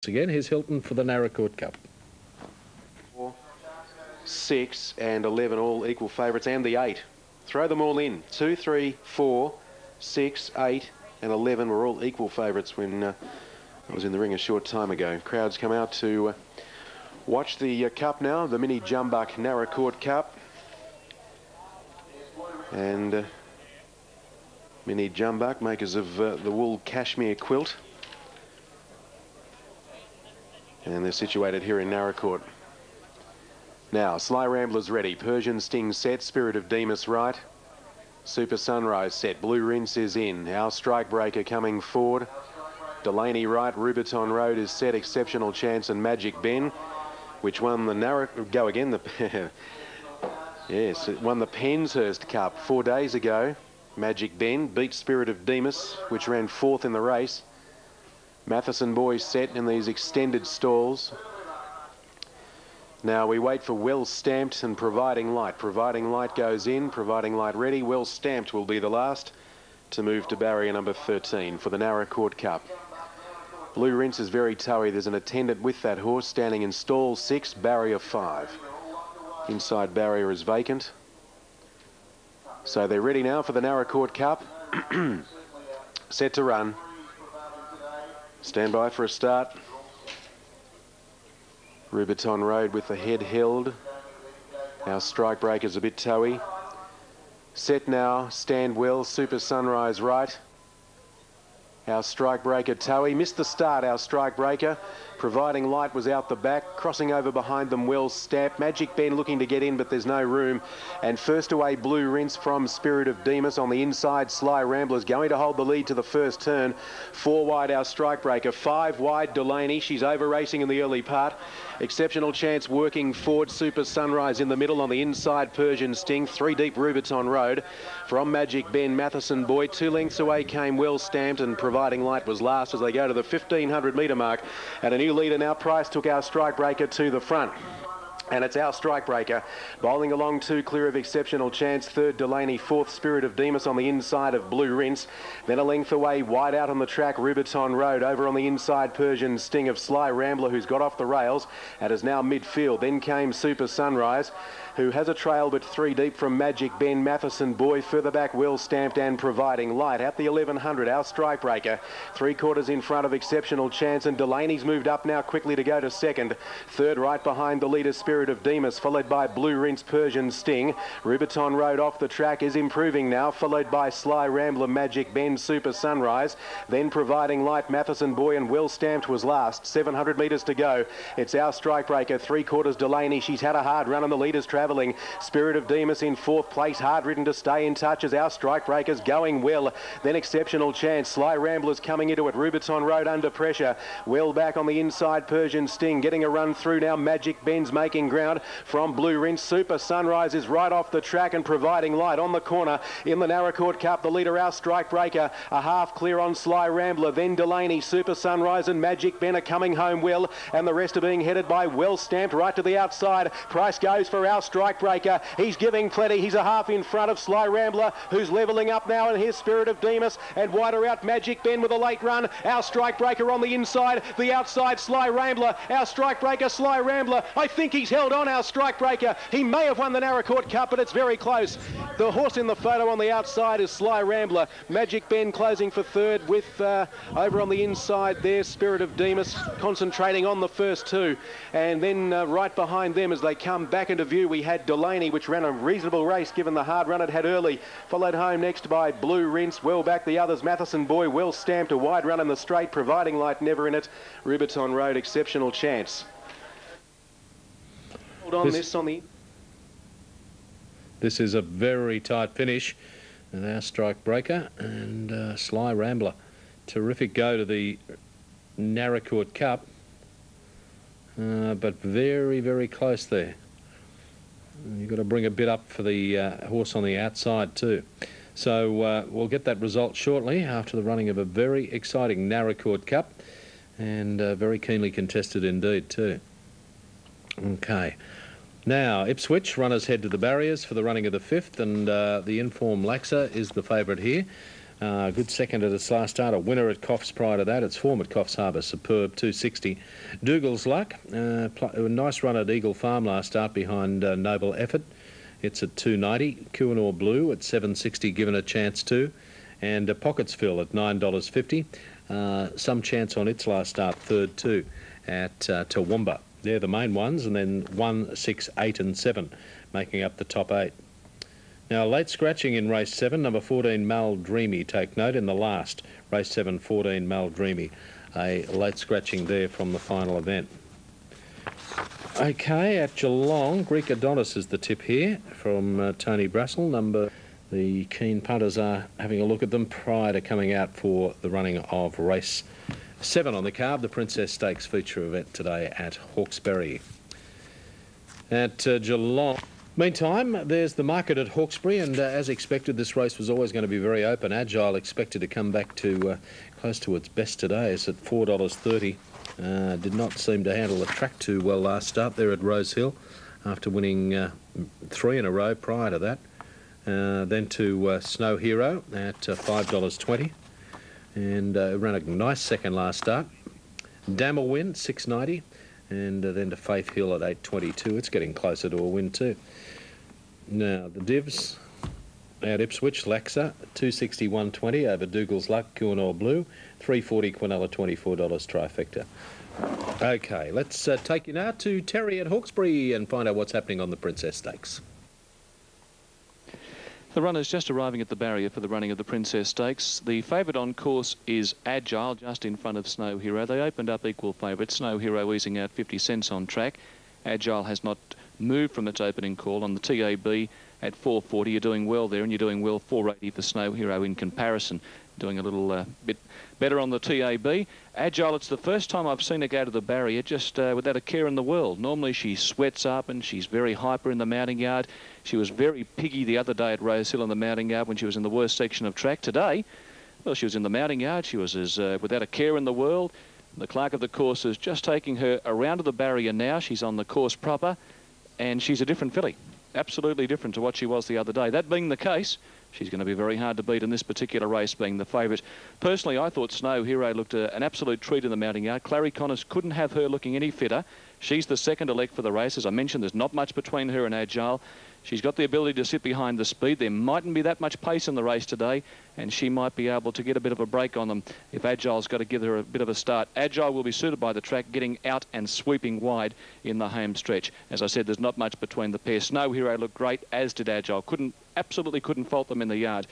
Again, here's Hilton for the Naracoorte Cup. 4, 6 and 11 all equal favourites, and the 8. Throw them all in. 2, 3, 4, 6, 8 and 11 were all equal favourites when I was in the ring a short time ago. Crowds come out to watch the cup now, the mini jumbuck Naracoorte Cup. And mini jumbuck, makers of the wool cashmere quilt. And they're situated here in Naracoorte. Now, Sly Rambler's ready. Persian Sting set. Spirit of Demas right. Super Sunrise set. Blue Rinse is in. Our Strikebreaker coming forward. Delaney right. Rubiton Road is set. Exceptional Chance and Magic Ben, which won the go again. Yes, it won the Penshurst Cup 4 days ago. Magic Ben beat Spirit of Demas, which ran 4th in the race. Matheson Boy set in these extended stalls. Now we wait for Well Stamped and Providing Light. Providing Light goes in. Providing Light ready. Well Stamped will be the last to move to barrier number 13 for the Naracoorte Cup. Blue Rinse is very towy. There's an attendant with that horse standing in stall 6, barrier 5. Inside barrier is vacant. So they're ready now for the Naracoorte Cup. Set to run. Stand by for a start. Rubiton Road with the head held. Our Strikebreaker's a bit towy. Set now. Stand well. Super Sunrise right. Our Strikebreaker towy. Missed the start, our Strikebreaker. Providing Light was out the back. Crossing over behind them, Well Stamped. Magic Ben looking to get in, but there's no room. And first away, Blue Rinse from Spirit of Demas. On the inside, Sly Rambler's going to hold the lead to the first turn. 4 wide, our Strikebreaker. 5 wide, Delaney. She's over racing in the early part. Exceptional Chance working forward. Super Sunrise in the middle. On the inside, Persian Sting. 3 deep, Rubiton Road. From Magic Ben, Matheson Boy. 2 lengths away came Well Stamped, and Providing Light was last as they go to the 1500 metre mark. And a new leader now. Price took our Strikebreaker to the front. And it's our Strikebreaker bowling along 2 clear of Exceptional Chance. 3rd Delaney, 4th Spirit of Demas on the inside of Blue Rinse. Then a length away, wide out on the track, Rubiton Road. Over on the inside, Persian Sting of Sly Rambler, who's got off the rails and is now midfield. Then came Super Sunrise, who has a trail but 3 deep from Magic Ben, Matheson Boy. Further back, Well Stamped and Providing Light. At the 1100, our Strikebreaker. 3/4 in front of Exceptional Chance, and Delaney's moved up now quickly to go to second. 3rd right behind the leader, Spirit of Demas, followed by Blue Rinse, Persian Sting. Rubiton Road off the track is improving now, followed by Sly Rambler, Magic Ben, Super Sunrise. Then Providing Light, Matheson Boy, and Well Stamped was last. 700 metres to go. It's our Strikebreaker. 3/4 Delaney. She's had a hard run and the leader's travelling. Spirit of Demas in 4th place, hard ridden to stay in touch as our Strikebreaker's going well. Then Exceptional Chance. Sly Rambler's coming into it. Rubiton Road under pressure. Well back on the inside, Persian Sting getting a run through now. Magic Ben's making ground from Blue Rinse. Super Sunrise is right off the track, and Providing Light on the corner in the Naracoorte Cup. The leader, our Strikebreaker, a half clear on Sly Rambler. Then Delaney, Super Sunrise and Magic Ben are coming home well, and the rest are being headed by Well Stamped right to the outside. Price goes for our Strikebreaker. He's giving plenty. He's a half in front of Sly Rambler, who's levelling up now, and here's Spirit of Demas, and wider out Magic Ben with a late run. Our Strikebreaker on the inside, the outside Sly Rambler. Our Strikebreaker, Sly Rambler. I think he's held on, our Strikebreaker. He may have won the Naracoorte Cup, but it's very close. The horse in the photo on the outside is Sly Rambler. Magic Ben closing for 3rd with over on the inside there, Spirit of Demas concentrating on the first 2. And then right behind them as they come back into view, we had Delaney, which ran a reasonable race given the hard run it had early. Followed home next by Blue Rinse. Well back the others, Matheson Boy, Well Stamped, a wide run in the straight, Providing Light never in it. Rubiton Road, Exceptional Chance. Hold on this on the... This is a very tight finish. And our Strikebreaker and Sly Rambler. Terrific go to the Naracoorte Cup. But very, very close there. You've got to bring a bit up for the horse on the outside too. So we'll get that result shortly after the running of a very exciting Naracoorte Cup, and very keenly contested indeed too. Okay. Now, Ipswich, runners head to the barriers for the running of the 5th, and the Inform Laxa is the favourite here. Good second at its last start. A winner at Coffs prior to that. Its form at Coffs Harbour, superb, 260. Dougal's Luck, a nice run at Eagle Farm last start behind Noble Effort. It's at 290. Kuanor Blue at 760, given a chance too. And Pocketsville at $9.50. Some chance on its last start, third too, at Toowoomba. They're the main ones, and then 1, 6, 8 and 7 making up the top 8. Now, late scratching in race 7, number 14, Mal Dreamy, take note, in the last. Race 7, 14, Mal Dreamy. A late scratching there from the final event. Okay, at Geelong, Greek Adonis is the tip here from Tony Brassel. The keen punters are having a look at them prior to coming out for the running of race 7 on the card, the Princess Stakes feature event today at Hawkesbury. At Geelong. Meantime, there's the market at Hawkesbury, and as expected, this race was always going to be very open. Agile expected to come back to close to its best today. It's at $4.30. Did not seem to handle the track too well last start there at Rose Hill after winning 3 in a row prior to that. Then to Snow Hero at $5.20, and ran a nice second last start. Dammer win, $6.90. And then to Faith Hill at $8.22. It's getting closer to a win too. Now, the divs at Ipswich, Laxa, $261.20 over Dougal's Luck, Kuanor Blue, $3.40, Quinella, $24 trifecta. Okay, let's take you now to Terry at Hawkesbury and find out what's happening on the Princess Stakes. The runners just arriving at the barrier for the running of the Princess Stakes. The favourite on course is Agile, just in front of Snow Hero. They opened up equal favourites. Snow Hero easing out 50 cents on track. Agile has not moved from its opening call on the TAB at 4.40. You're doing well there, and you're doing well 4.80 for Snow Hero in comparison. Doing a little bit better on the TAB. Agile, it's the first time I've seen her go to the barrier just without a care in the world. Normally she sweats up and she's very hyper in the mounting yard. She was very piggy the other day at Rose Hill in the mounting yard when she was in the worst section of track. Today, well, she was in the mounting yard. She was as without a care in the world. The clerk of the course is just taking her around to the barrier now. She's on the course proper, and she's a different filly. Absolutely different to what she was the other day. That being the case, she's going to be very hard to beat in this particular race, being the favourite. Personally, I thought Snow Hero looked an absolute treat in the mounting yard. Clary Connors couldn't have her looking any fitter. She's the second elect for the race. As I mentioned, there's not much between her and Agile. She's got the ability to sit behind the speed. There mightn't be that much pace in the race today, and she might be able to get a bit of a break on them if Agile's got to give her a bit of a start. Agile will be suited by the track, getting out and sweeping wide in the home stretch. As I said, there's not much between the pair. Snow Hero looked great, as did Agile. Absolutely couldn't fault them in the yard.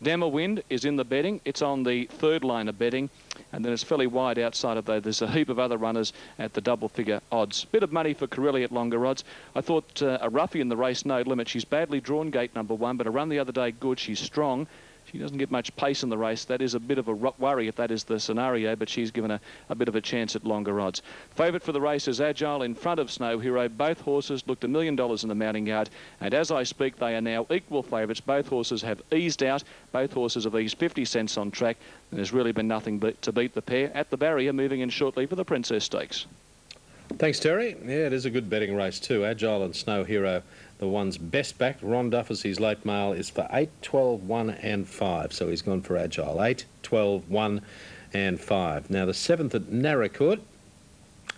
Dammer Wind is in the betting. It's on the third line of betting, and then it's fairly wide outside of that. There's a heap of other runners at the double figure odds. Bit of money for Corelli at longer odds. I thought a roughie in the race, No Limit. She's badly drawn, gate number 1, but a run the other day, good. She's strong. She doesn't get much pace in the race. That is a bit of a worry if that is the scenario, but she's given a bit of a chance at longer odds. Favourite for the race is Agile in front of Snow Hero. Both horses looked $1 million in the mounting yard, and as I speak, they are now equal favourites. Both horses have eased out. Both horses have eased 50 cents on track, and there's really been nothing to beat the pair at the barrier, moving in shortly for the Princess Stakes. Thanks, Terry. Yeah, it is a good betting race too. Agile and Snow Hero, the one's best backed. Ron Duffus, his late mail, is for 8, 12, 1 and 5. So he's gone for Agile. 8, 12, 1 and 5. Now the 7th at Naracoorte,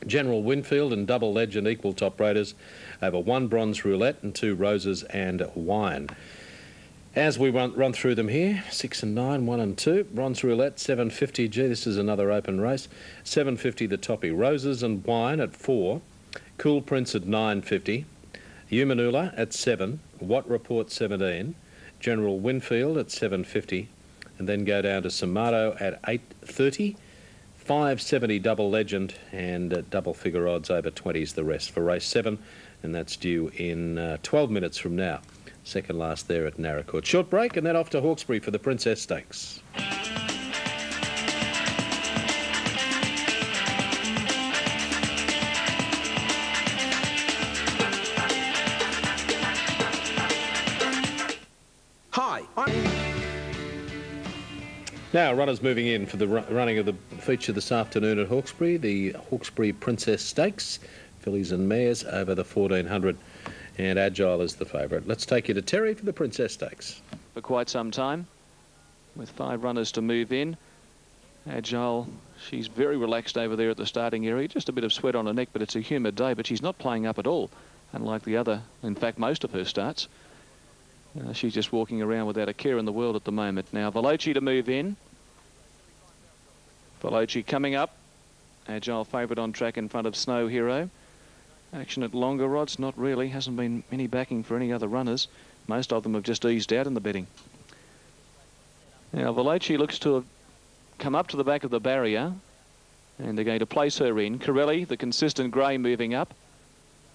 General Winfield and Double Legend equal top raters over 1 Bronze Roulette and 2 Roses and Wine. As we run through them here, 6 and 9, 1 and 2. Bronze Roulette, $7.50. Gee, this is another open race. $7.50 the toppy. Roses and Wine at 4. Cool Prince at $9.50. Umanula at 7. What Report 17. General Winfield at $7.50. And then go down to Samato at $8.30. $5.70 Double Legend, and double figure odds over 20s the rest for race 7. And that's due in 12 minutes from now. Second last there at Naracoorte. Short break and then off to Hawkesbury for the Princess Stakes. Hi, Now, runners moving in for the running of the feature this afternoon at Hawkesbury, the Hawkesbury Princess Stakes, fillies and mares over the 1400. And Agile is the favourite. Let's take you to Terry for the Princess Stakes. For quite some time, with 5 runners to move in. Agile, she's very relaxed over there at the starting area. Just a bit of sweat on her neck, but it's a humid day, but she's not playing up at all, unlike the other, in fact, most of her starts. She's just walking around without a care in the world at the moment. Now, Veloci to move in. Veloci coming up. Agile favourite on track in front of Snow Hero. Action at longer rods, not really. Hasn't been any backing for any other runners. Most of them have just eased out in the betting. Now, Veloci looks to have come up to the back of the barrier, and they're going to place her in. Corelli, the consistent grey, moving up.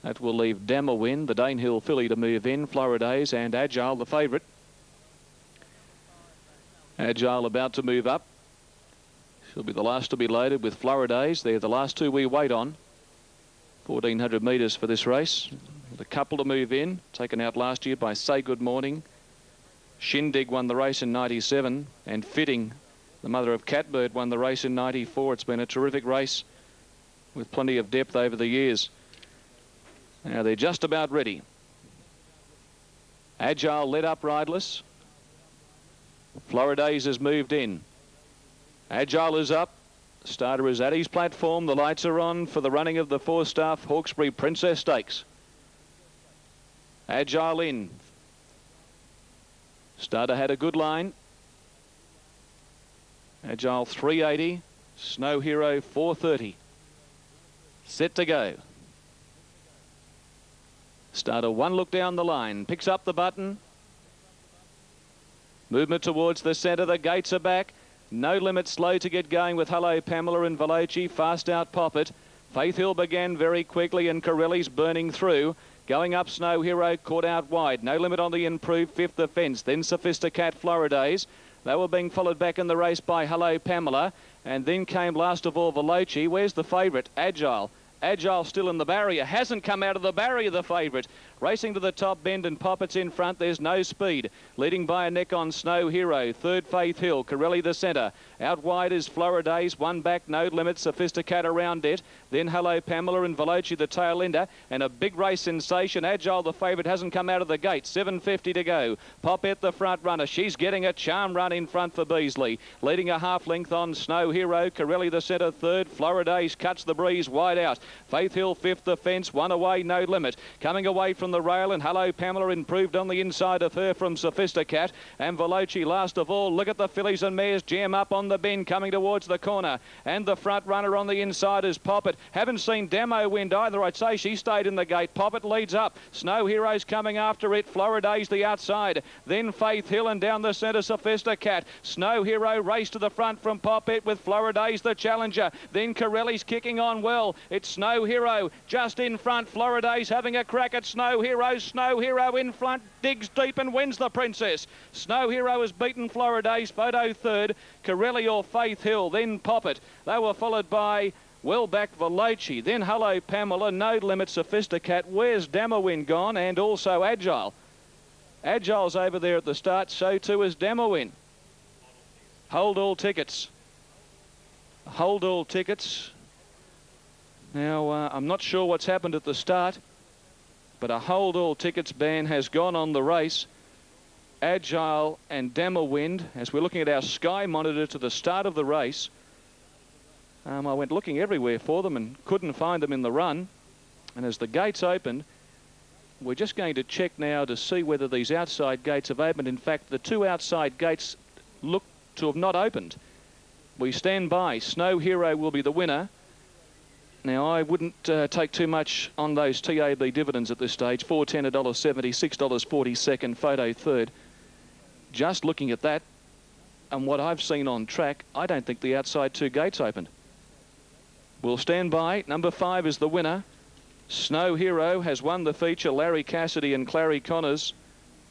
That will leave Damawin, the Danehill filly, to move in. Floridays and Agile, the favourite. Agile about to move up. She'll be the last to be loaded with Floridays. They're the last 2 we wait on. 1,400 metres for this race. With a couple to move in, taken out last year by Say Good Morning. Shindig won the race in 97, and Fitting, the mother of Catbird, won the race in 94. It's been a terrific race with plenty of depth over the years. Now they're just about ready. Agile led up riderless. Floridays has moved in. Agile is up. Starter is at his platform. The lights are on for the running of the 4-staff Hawkesbury Princess Stakes. Agile in. Starter had a good line. Agile 380. Snow Hero 430. Set to go. Starter 1 look down the line. Picks up the button. Movement towards the centre. The gates are back. No Limit slow to get going with Hello Pamela and Veloci. Fast out Poppet. Faith Hill began very quickly, and Corelli's burning through. Going up Snow Hero, caught out wide. No Limit on the improved 5th offence. Then Sophisticat Floridays. They were being followed back in the race by Hello Pamela. And then came last of all Veloci. Where's the favourite? Agile. Agile still in the barrier. Hasn't come out of the barrier, the favourite. Racing to the top bend, and Poppet's in front. There's no speed. Leading by a neck on Snow Hero. 3rd Faith Hill. Corelli the centre. Out wide is Floridays. 1 back, No Limit. Sophisticat around it. Then Hello Pamela and Veloci the tail ender. And a big race sensation. Agile the favourite hasn't come out of the gate. 7:50 to go. Poppet the front runner. She's getting a charm run in front for Beasley. Leading a half length on Snow Hero. Corelli the centre 3rd. Floridays cuts the breeze wide out. Faith Hill 5th offence. 1 away, No Limit. Coming away from the rail, and Hello Pamela improved on the inside of her from Sophisticat. And Veloci last of all. Look at the fillies and mares jam up on the bend coming towards the corner. And the front runner on the inside is Poppet. Haven't seen Demo wind either. I'd say she stayed in the gate. Poppet leads up. Snow Hero's coming after it. Floridays the outside. Then Faith Hill, and down the centre Sophisticat. Snow Hero race to the front from Poppet with Floridays the challenger. Then Corelli's kicking on well. It's Snow Hero just in front. Floridays having a crack at Snow Hero. Snow Hero in front, digs deep and wins the Princess. Snow Hero has beaten Floridays. Photo 3rd. Corelli or Faith Hill. Then Poppet. They were followed by well back Veloci. Then Hello Pamela. No Limit Sophisticat. Where's Damawin gone? And also Agile. Agile's over there at the start. So too is Damawin. Hold all tickets. Hold all tickets. Now, I'm not sure what's happened at the start, but a hold all tickets ban has gone on the race. Agile and Damawin, as we're looking at our Sky monitor to the start of the race. I went looking everywhere for them and couldn't find them in the run. And as the gates opened, we're just going to check now to see whether these outside gates have opened. In fact, the 2 outside gates look to have not opened. We stand by. Snow Hero will be the winner. Now, I wouldn't take too much on those TAB dividends at this stage. $4.10, $1.70, $6.40 second, photo 3rd. Just looking at that and what I've seen on track, I don't think the outside 2 gates opened. We'll stand by. Number 5 is the winner. Snow Hero has won the feature. Larry Cassidy and Clary Connors,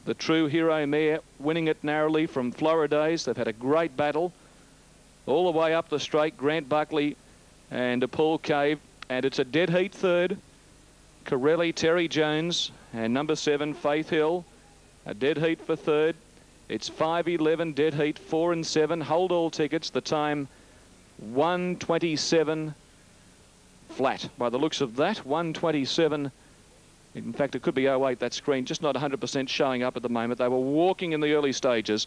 the true hero mare, winning it narrowly from Floridays. They've had a great battle all the way up the straight. Grant Buckley and Paul Cave, and it's a dead heat 3rd. Corelli, Terry Jones, and number 7, Faith Hill, a dead heat for 3rd. It's 5:11 dead heat, 4 and 7. Hold all tickets. The time 1:27 flat. By the looks of that, 1:27. In fact, it could be 08, that screen, just not 100% showing up at the moment. They were walking in the early stages.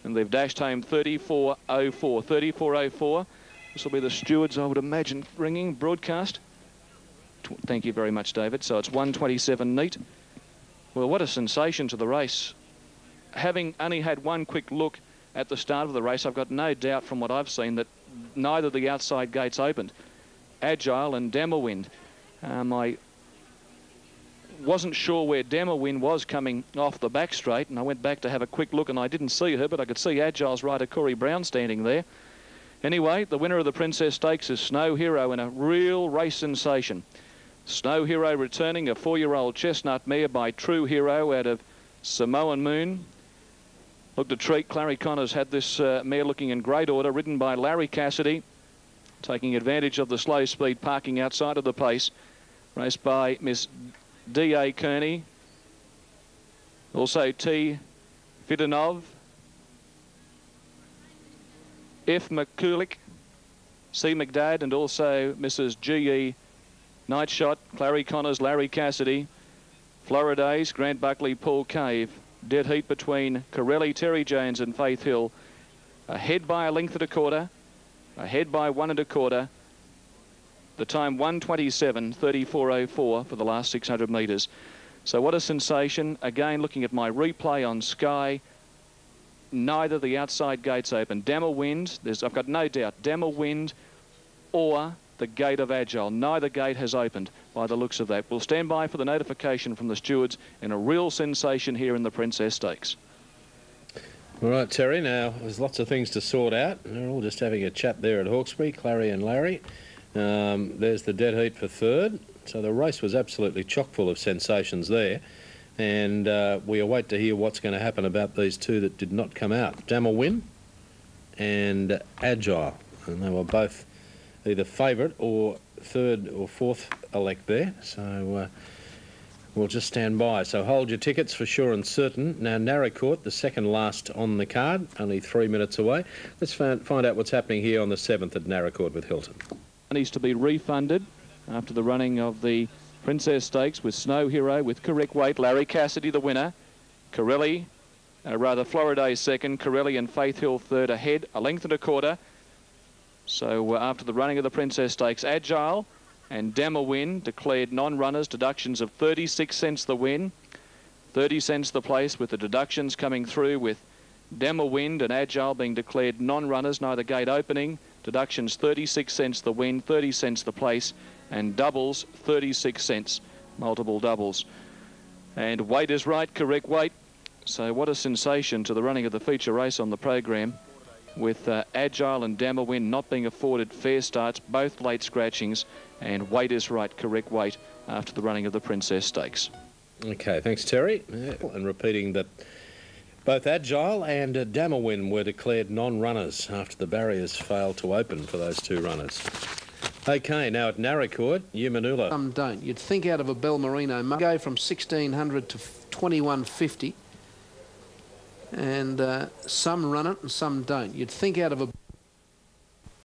and they've dashed home 34.04. 34.04. This will be the stewards, I would imagine, ringing broadcast. Thank you very much, David. So it's 1:27 neat. Well, what a sensation to the race. Having only had one quick look at the start of the race, I've got no doubt from what I've seen that neither of the outside gates opened. Agile and Demerwind. I wasn't sure where Demerwind was coming off the back straight, and I went back to have a quick look and I didn't see her, but I could see Agile's rider Corey Brown standing there. Anyway, the winner of the Princess Stakes is Snow Hero in a real race sensation. Snow Hero returning, a 4-year-old chestnut mare by True Hero out of Samoan Moon. Looked a treat. Clary Connors had this mare looking in great order, ridden by Larry Cassidy, taking advantage of the slow speed parking outside of the pace. Raced by Miss D.A. Kearney. Also T. Fidanov, F. McCulick, C. McDad, and also Mrs. G.E. Nightshot, Clary Connors, Larry Cassidy, Floridays, Grant Buckley, Paul Cave. Dead heat between Corelli, Terry Jones and Faith Hill. Ahead by a length and a quarter. Ahead by 1 1/4. The time 1:27, 34.04 for the last 600 metres. So what a sensation. Again, looking at my replay on Sky, neither the outside gates open. Demerwind, I've got no doubt, Demerwind or the gate of Agile. Neither gate has opened by the looks of that. We'll stand by for the notification from the stewards in a real sensation here in the Princess Stakes. All right, Terry, now there's lots of things to sort out. We're all just having a chat there at Hawkesbury, Clary and Larry. There's the dead heat for third. So the race was absolutely chock full of sensations there. And we await to hear what's going to happen about these two that did not come out. Demerwind and Agile. And they were both either favourite or third or fourth elect there. So we'll just stand by. So hold your tickets for sure and certain. Now Naracoorte, the second last on the card, only 3 minutes away. Let's find out what's happening here on the 7th at Naracoorte with Hilton. Needs to be refunded after the running of the Princess Stakes with Snow Hero with correct weight. Larry Cassidy the winner. Corelli, Floriday second. Corelli and Faith Hill third ahead, a length and a quarter. So after the running of the Princess Stakes, Agile and Demerwind declared non-runners, deductions of 36 cents the win, 30 cents the place, with the deductions coming through with Demerwind and Agile being declared non-runners, neither gate opening, deductions 36 cents the win, 30 cents the place, and doubles 36 cents, multiple doubles. And weight is right, correct weight. So what a sensation to the running of the feature race on the program, with Agile and Demerwind not being afforded fair starts, both late scratchings, and weight is right, correct weight after the running of the Princess Stakes. Okay, thanks Terry. And repeating that both Agile and Demerwind were declared non-runners after the barriers failed to open for those two runners. Okay, now at Naracoorte, Umanula. Some don't. You'd think out of a Belmerino go from 1600 to 2150. And some run it and some don't. You'd think out of a